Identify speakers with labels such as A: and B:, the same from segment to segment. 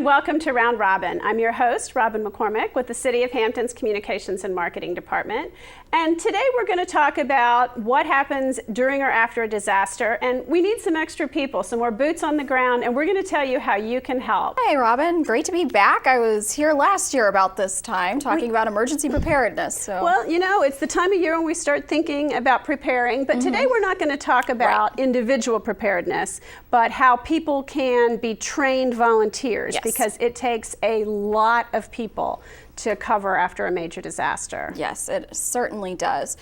A: and welcome to Round Robin. I'm your host, Robin McCormick, with the City of Hampton's Communications and Marketing Department. And today we're going to talk about what happens during or after a disaster. And we need some extra people, some more boots on the ground, and we're going to tell you how you can help.
B: Hey, Robin. Great to be back. I was here last year about this time talking about emergency preparedness. So.
A: Well, you know, it's the time of year when we start thinking about preparing, but today we're not going to talk about individual preparedness, but how people can be trained volunteers, because it takes a lot of people to cover after a major disaster.
B: Yes, it certainly does.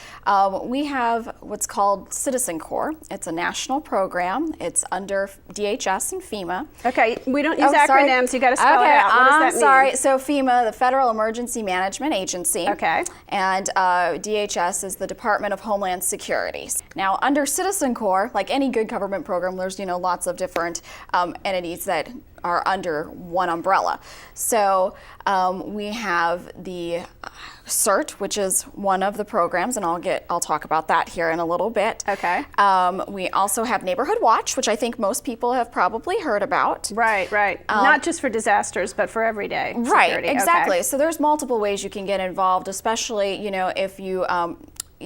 B: We have what's called Citizen Corps. It's a national program. It's under DHS and FEMA.
A: Okay, we don't use acronyms. You got to spell it out. What does that mean?
B: Sorry. So FEMA, the Federal Emergency Management Agency.
A: Okay.
B: And DHS is the Department of Homeland Security. Now, under Citizen Corps, like any good government program, there's lots of different entities that are under one umbrella. So we have the Cert, which is one of the programs, and I'll talk about that here in a little bit.
A: Okay.
B: We also have Neighborhood Watch, which I think most people have probably heard about.
A: Right. Not just for disasters, but for everyday security.
B: Right, exactly.
A: Okay.
B: So there's multiple ways you can get involved, especially if you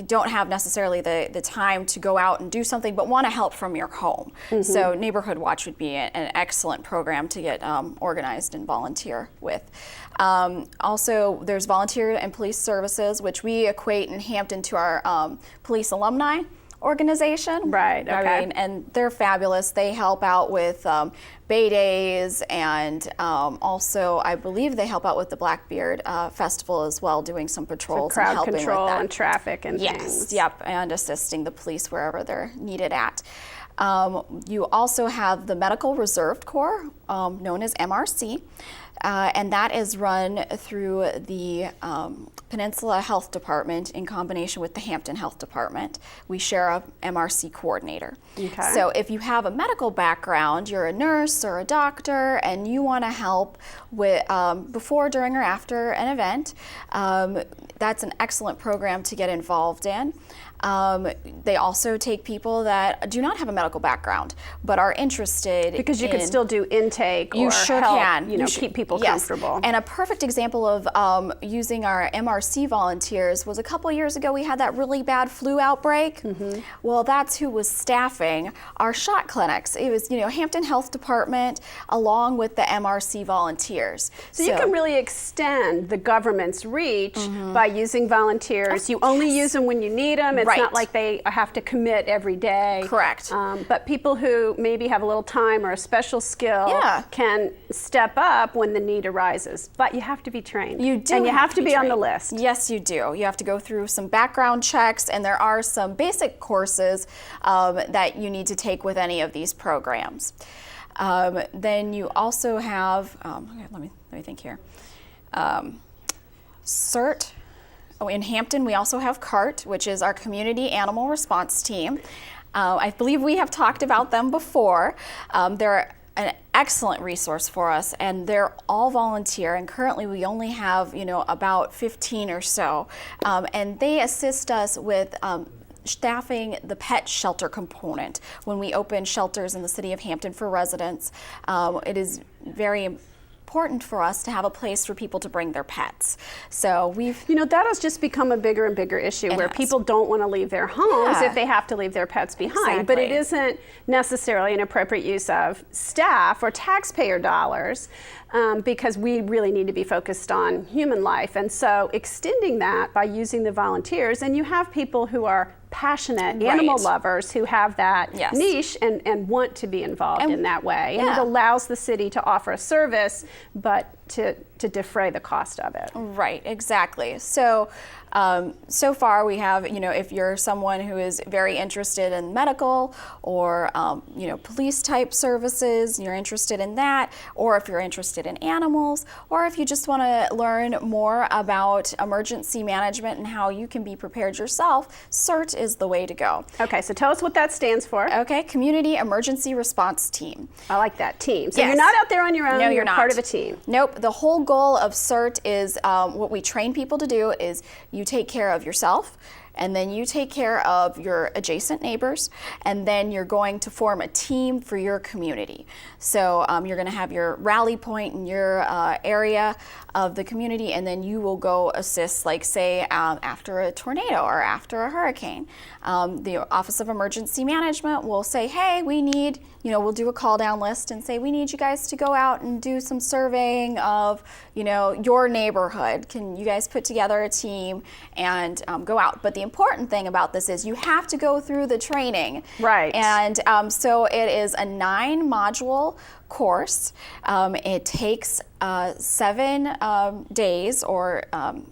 B: don't have necessarily the time to go out and do something, but want to help from your home. So Neighborhood Watch would be an excellent program to get organized and volunteer with. Also, there's volunteer and police services, which we equate in Hampton to our police alumni organization.
A: Right, okay.
B: And they're fabulous. They help out with Bay Days, and also I believe they help out with the Blackbeard Festival as well, doing some patrols
A: so crowd
B: and helping
A: control
B: with that.
A: And traffic and things.
B: Yes, yep, and assisting the police wherever they're needed at. You also have the Medical Reserve Corps, known as MRC, and that is run through the Peninsula Health Department in combination with the Hampton Health Department. We share a MRC coordinator.
A: Okay.
B: So if you have a medical background, you're a nurse or a doctor, and you want to help with before, during, or after an event, that's an excellent program to get involved in. They also take people that do not have a medical background but are interested.
A: Because you can still do intake
B: you
A: or
B: sure
A: help,
B: can.
A: Keep people
B: yes.
A: comfortable.
B: And a perfect example of using our MRC volunteers was a couple years ago we had that really bad flu outbreak. Well, that's who was staffing our shot clinics. It was, Hampton Health Department along with the MRC volunteers.
A: So you can really extend the government's reach by using volunteers. You only use them when you need them. It's not like they have to commit every day.
B: Correct.
A: But people who maybe have a little time or a special skill can step up when the need arises. But you have to be trained.
B: You do.
A: And you have to be on the
B: trained.
A: list.
B: Yes, you do. You have to go through some background checks, and there are some basic courses that you need to take with any of these programs. Then you also have, let me think here. Cert. Oh, in Hampton, we also have CART, which is our Community Animal Response Team. I believe we have talked about them before. They're an excellent resource for us, and they're all volunteer, and currently we only have, about 15 or so. And they assist us with staffing the pet shelter component. When we open shelters in the city of Hampton for residents, it is very important for us to have a place for people to bring their pets. So
A: that has just become a bigger and bigger issue where people don't want to leave their homes if they have to leave their pets behind. But it isn't necessarily an appropriate use of staff or taxpayer dollars because we really need to be focused on human life. And so extending that by using the volunteers, and you have people who are passionate animal lovers who have that niche and want to be involved in that way. And it allows the city to offer a service, but to defray the cost of it.
B: Right, exactly. So so far we have, if you're someone who is very interested in medical or, police type services, you're interested in that, or if you're interested in animals, or if you just want to learn more about emergency management and how you can be prepared yourself, CERT is the way to go.
A: Okay, so tell us what that stands for.
B: Okay, Community Emergency Response Team.
A: I like that, team. So you're not out there on your own,
B: no, you're not
A: part of a team.
B: Nope, the whole goal of CERT is what we train people to do is you take care of yourself, and then you take care of your adjacent neighbors, and then you're going to form a team for your community. So you're going to have your rally point in your area of the community, and then you will go assist, like say after a tornado or after a hurricane. The Office of Emergency Management will say, hey, we need, we'll do a call down list and say, we need you guys to go out and do some surveying of, your neighborhood. Can you guys put together a team and go out? But the important thing about this is you have to go through the training.
A: Right.
B: And so it is a 9-module course. It takes 7 days, or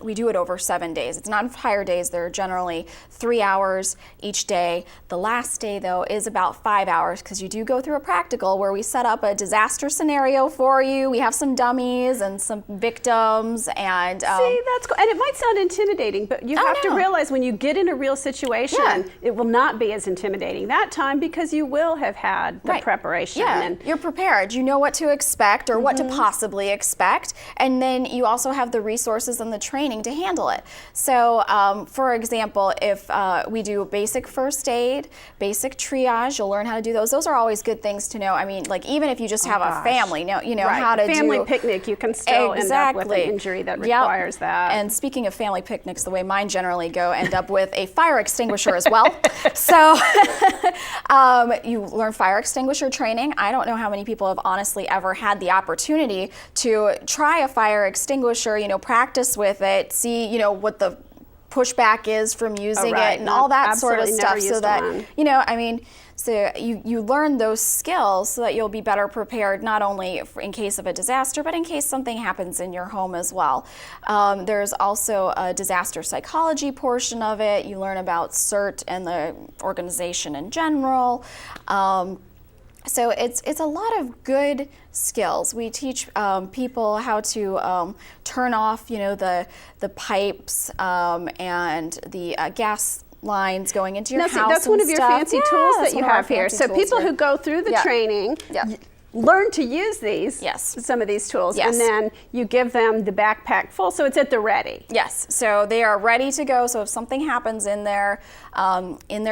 B: we do it over 7 days. It's not fire days. They're generally 3 hours each day. The last day, though, is about 5 hours, because you do go through a practical where we set up a disaster scenario for you. We have some dummies and some victims. And
A: see, that's cool. And it might sound intimidating, but you have to realize when you get in a real situation, it will not be as intimidating that time, because you will have had the preparation.
B: Yeah,
A: and
B: you're prepared. You know what to expect, or what to possibly expect, and then you also have the resources and the training to handle it. So for example, if we do basic first aid, basic triage, you'll learn how to do those. Those are always good things to know. I mean, like even if you just have a family, how to do
A: family picnic, you can still end up with an injury that requires that.
B: And speaking of family picnics, the way mine generally go, end up with a fire extinguisher as well. So you learn fire extinguisher training. I don't know how many people have honestly ever had the opportunity to try a fire extinguisher, practice with it, see, what the pushback is from using it, and all that sort of stuff, so that, so you learn those skills so that you'll be better prepared, not only in case of a disaster, but in case something happens in your home as well. There's also a disaster psychology portion of it. You learn about Cert and the organization in general. So it's a lot of good skills. We teach people how to turn off, the pipes and the gas lines going into your house.
A: That's one of your fancy tools that you have here. So people who go through the training learn to use some of these tools, and then you give them the backpack full, so it's at the ready.
B: Yes, so they are ready to go. So if something happens in their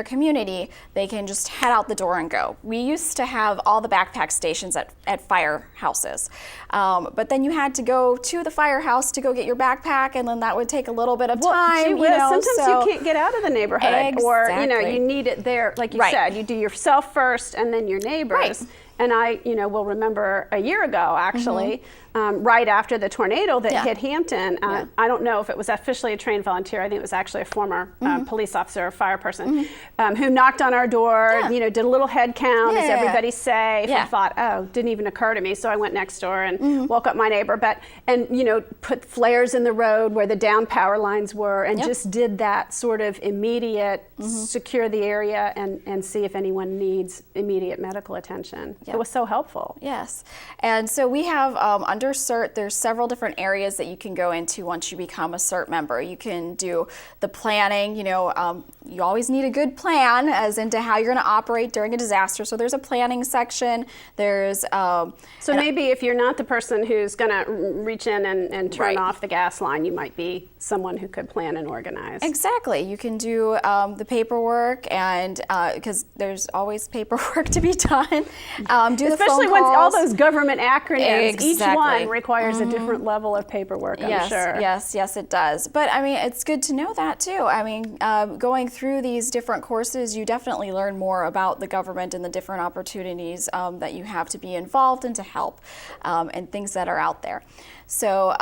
B: community, they can just head out the door and go. We used to have all the backpack stations at firehouses, but then you had to go to the firehouse to go get your backpack, and then that would take a little bit of time.
A: Sometimes you can't get out of the neighborhood, or you need it there, like you said. You do yourself first, and then your neighbors. And I, will remember a year ago, actually, right after the tornado that hit Hampton. I don't know if it was officially a trained volunteer. I think it was actually a former police officer or fire person who knocked on our door, did a little head count, is everybody safe? And thought, didn't even occur to me. So I went next door and woke up my neighbor, and put flares in the road where the down power lines were, and just did that sort of immediate, secure the area and see if anyone needs immediate medical attention. It was so helpful.
B: Yes. And so we have under Cert, there's several different areas that you can go into once you become a Cert member. You can do the planning. You always need a good plan as into how you're going to operate during a disaster. So there's a planning section. There's
A: so maybe if you're not the person who's going to reach in and turn off the gas line, you might be someone who could plan and organize.
B: Exactly. You can do the paperwork, and because there's always paperwork to be done.
A: Especially when all those government acronyms, each one requires a different level of paperwork, I'm sure.
B: Yes, it does. But it's good to know that too. Going through these different courses, you definitely learn more about the government and the different opportunities that you have to be involved and to help, and things that are out there. So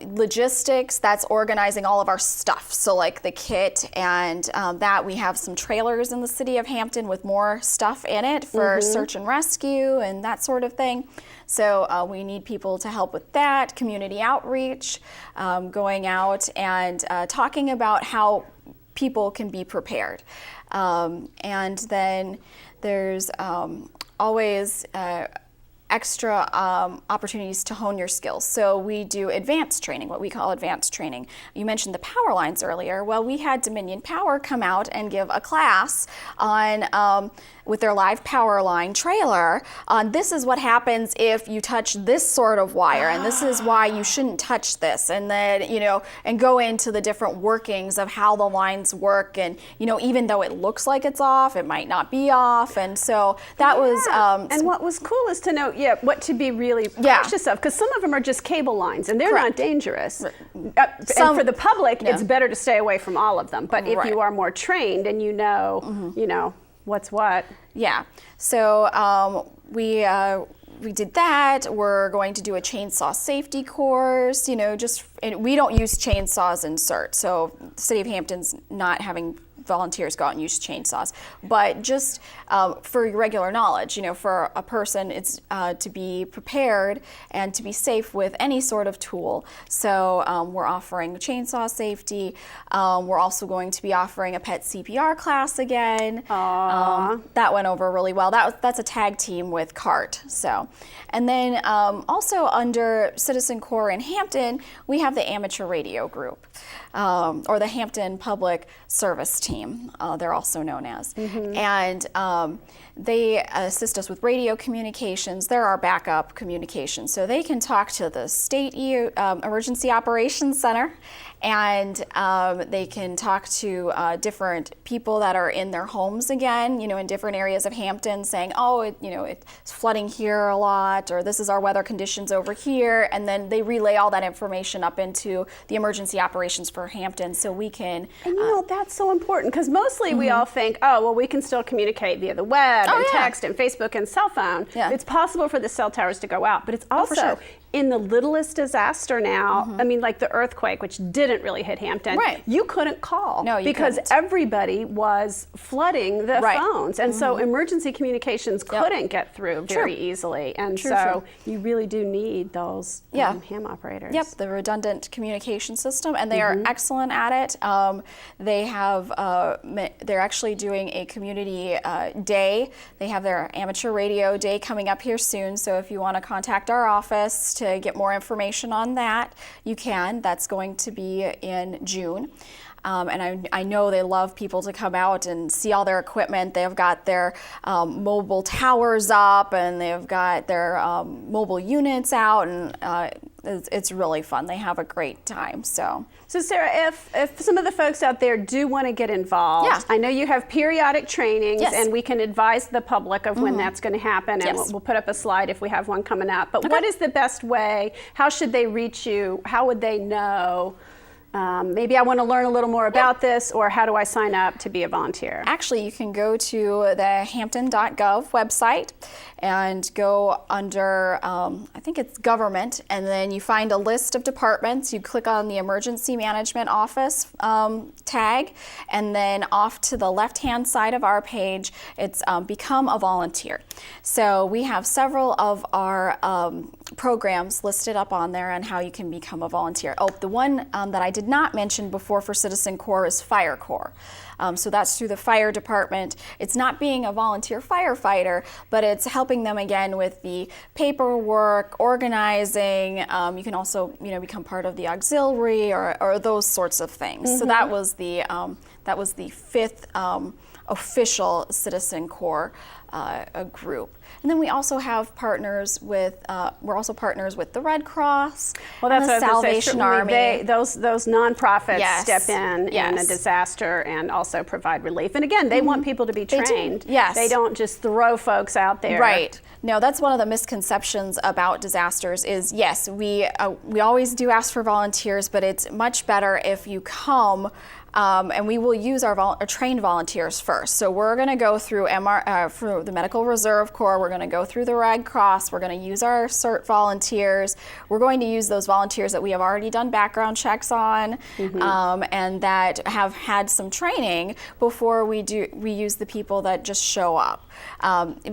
B: logistics, that's organizing all of our stuff. So like the kit and that, we have some trailers in the city of Hampton with more stuff in it for search and rescue and that sort of thing. So we need people to help with that, community outreach, going out and talking about how people can be prepared. And then there's always extra opportunities to hone your skills. So we do advanced training, what we call advanced training. You mentioned the power lines earlier. Well, we had Dominion Power come out and give a class on with their live power line trailer on this is what happens if you touch this sort of wire, and this is why you shouldn't touch this, and then and go into the different workings of how the lines work, and even though it looks like it's off, it might not be off, and so that was.
A: And what was cool is to know, what to be really cautious of, because some of them are just cable lines, and they're not dangerous. And for the public, it's better to stay away from all of them. But if you are more trained and you know what's what.
B: Yeah. So we did that. We're going to do a chainsaw safety course. And we don't use chainsaws in Cert. So the City of Hampton's not having volunteers go out and use chainsaws, but just for your regular knowledge, for a person, it's to be prepared and to be safe with any sort of tool. So we're offering chainsaw safety. We're also going to be offering a pet CPR class again. That went over really well. That's a tag team with CART. So, and then also under Citizen Corps in Hampton, we have the amateur radio group, or the Hampton Public Service Team. They're also known as. And they assist us with radio communications. They're our backup communications. So they can talk to the State Emergency Operations Center, and they can talk to different people that are in their homes again, in different areas of Hampton, saying, it's flooding here a lot, or this is our weather conditions over here, and then they relay all that information up into the emergency operations for Hampton, so we can.
A: And that's so important, because mostly we all think, we can still communicate via the web and text and Facebook and cell phone. It's possible for the cell towers to go out, but it's also in the littlest disaster now. I mean, like the earthquake, which didn't really hit Hampton. You couldn't call because everybody was flooding the phones, and so emergency communications couldn't get through very easily, and so you really do need those ham operators.
B: Yep, the redundant communication system, and they are excellent at it. They have they're actually doing a community day. They have their amateur radio day coming up here soon, so if you want to contact our office to get more information on that, you can. That's going to be in June. And I know they love people to come out and see all their equipment. They've got their mobile towers up, and they've got their mobile units out, and it's really fun. They have a great time. So
A: Sarah, if some of the folks out there do want to get involved, I know you have periodic trainings, and we can advise the public of when that's going to happen, and we'll put up a slide if we have one coming up. But what is the best way? How should they reach you? How would they know? Maybe I want to learn a little more about this, or how do I sign up to be a volunteer?
B: Actually, you can go to the hampton.gov website and go under, I think it's government, and then you find a list of departments. You click on the emergency management office tag, and then off to the left-hand side of our page, it's become a volunteer. So we have several of our programs listed up on there on how you can become a volunteer. The one that I did not mention before for Citizen Corps is Fire Corps. So that's through the fire department. It's not being a volunteer firefighter, but it's helping them again with the paperwork, organizing. You can also, become part of the auxiliary or those sorts of things. So that was the fifth official Citizen Corps group. And then we also have partners with, we're also partners with the Red Cross, and the Salvation Army.
A: Those nonprofits step in a disaster and also provide relief. And again, they want people to be trained. They don't just throw folks out there.
B: Right. No, that's one of the misconceptions about disasters is, yes, we always do ask for volunteers, but it's much better if you come and we will use our trained volunteers first. So we're going to go through through the Medical Reserve Corps. We're going to go through the Red Cross. We're going to use our Cert volunteers. We're going to use those volunteers that we have already done background checks on, and that have had some training before we use the people that just show up.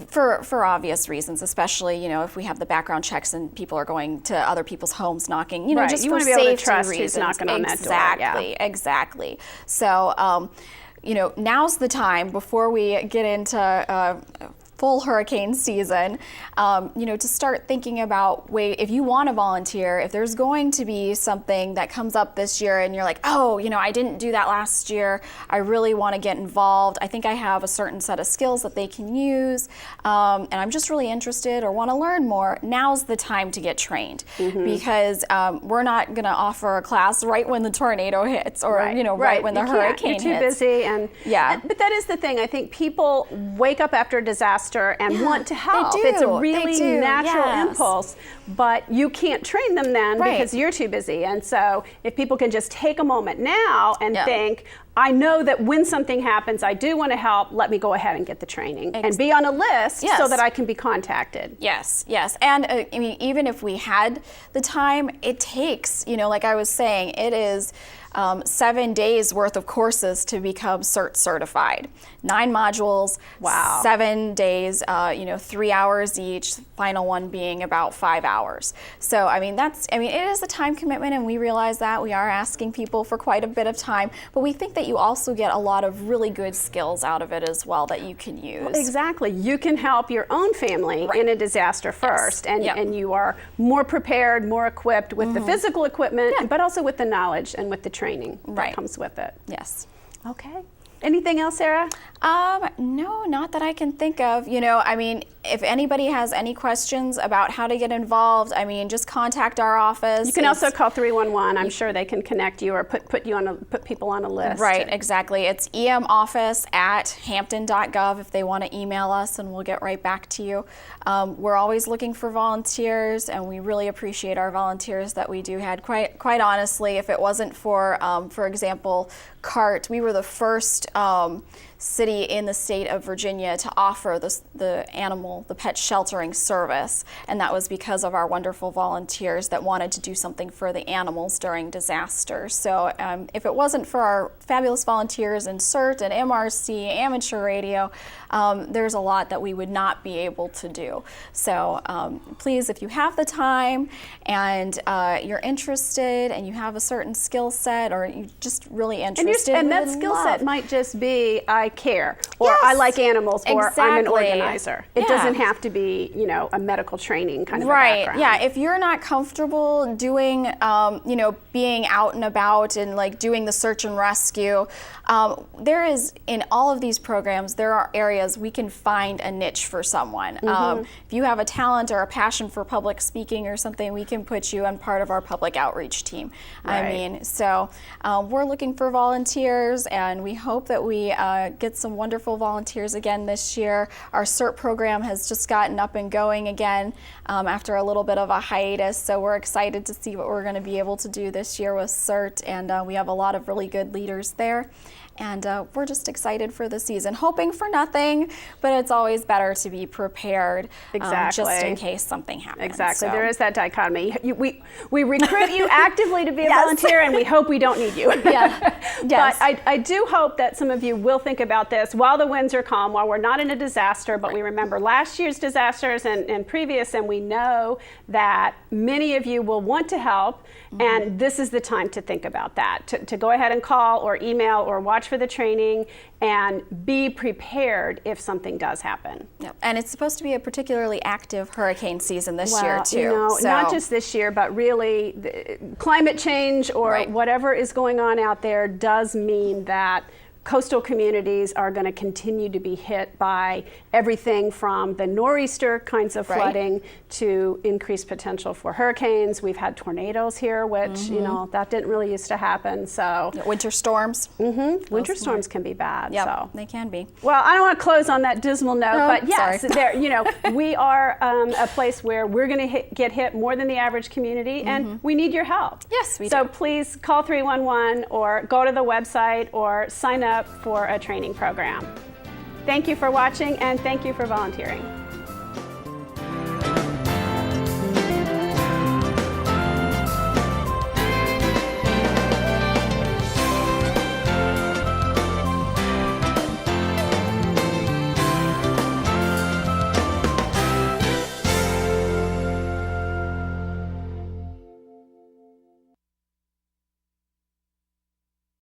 B: For obvious reasons, especially if we have the background checks and people are going to other people's homes knocking, just
A: you
B: for
A: want to be
B: safety
A: able to trust
B: reasons.
A: Who's knocking on that door.
B: Exactly. So, now's the time before we get into full hurricane season, to start thinking about, if you want to volunteer, if there's going to be something that comes up this year and you're like, oh, I didn't do that last year, I really want to get involved, I think I have a certain set of skills that they can use, and I'm just really interested or want to learn more, now's the time to get trained. Because we're not going to offer a class right when the tornado hits or right when the hurricane hits.
A: You're too busy, and but that is the thing. I think people wake up after a disaster and want to help.
B: They do.
A: It's a really natural
B: Yes.
A: impulse, but you can't train them then because you're too busy. And so if people can just take a moment now and think, I know that when something happens, I do want to help, let me go ahead and get the training and be on a list so that I can be contacted.
B: Yes. And even if we had the time, it takes, like I was saying, it is 7 days worth of courses to become Cert certified. 9 modules, 7 days, 3 hours each, final one being about 5 hours. So, it is a time commitment, and we realize that. We are asking people for quite a bit of time, but we think that you also get a lot of really good skills out of it as well that you can use.
A: Well, exactly. You can help your own family in a disaster first, and you are more prepared, more equipped with the physical equipment, but also with the knowledge and with the training that comes with it.
B: Yes.
A: Okay. Anything else, Sarah?
B: No, not that I can think of. If anybody has any questions about how to get involved, just contact our office.
A: You can also call 311. I'm sure they can connect you or put people on a list.
B: Right, exactly. It's emoffice@hampton.gov if they want to email us, and we'll get right back to you. We're always looking for volunteers, and we really appreciate our volunteers that we do have. Quite honestly, if it wasn't for example, Cert, we were the first city in the state of Virginia to offer the pet sheltering service, and that was because of our wonderful volunteers that wanted to do something for the animals during disasters. So if it wasn't for our fabulous volunteers in Cert and MRC, amateur radio, there's a lot that we would not be able to do. So please, if you have the time and you're interested and you have a certain skill set or you're just really interested,
A: and that skill set might just be I care, or I like animals, or I'm an organizer. It doesn't have to be, a medical training kind of a background.
B: Yeah, if you're not comfortable doing, being out and about and like doing the search and rescue, there is, in all of these programs, there are areas we can find a niche for someone. If you have a talent or a passion for public speaking or something, we can put you on part of our public outreach team. So we're looking for volunteers, and we hope that we get some wonderful volunteers again this year. Our Cert program has just gotten up and going again after a little bit of a hiatus, so we're excited to see what we're going to be able to do this year with Cert, and we have a lot of really good leaders there. And we're just excited for the season, hoping for nothing, but it's always better to be prepared just in case something happens.
A: Exactly. So. There is that dichotomy. We recruit you actively to be a volunteer, and we hope we don't need you. But I do hope that some of you will think about this while the winds are calm, while we're not in a disaster, but we remember last year's disasters and previous, and we know that many of you will want to help, and this is the time to think about that, to go ahead and call or email or watch for the training and be prepared if something does happen.
B: And it's supposed to be a particularly active hurricane season this year too.
A: Not just this year, but really climate change or whatever is going on out there does mean that coastal communities are going to continue to be hit by everything from the nor'easter kinds of flooding to increased potential for hurricanes. We've had tornadoes here, which, that didn't really used to happen. So
B: winter storms.
A: Winter storms can be bad.
B: So they can be.
A: Well, I don't want to close on that dismal note, but yes, we are a place where we're going to get hit more than the average community, and we need your help.
B: Yes, we do.
A: So please call 311 or go to the website or sign up for a training program. Thank you for watching, and thank you for volunteering.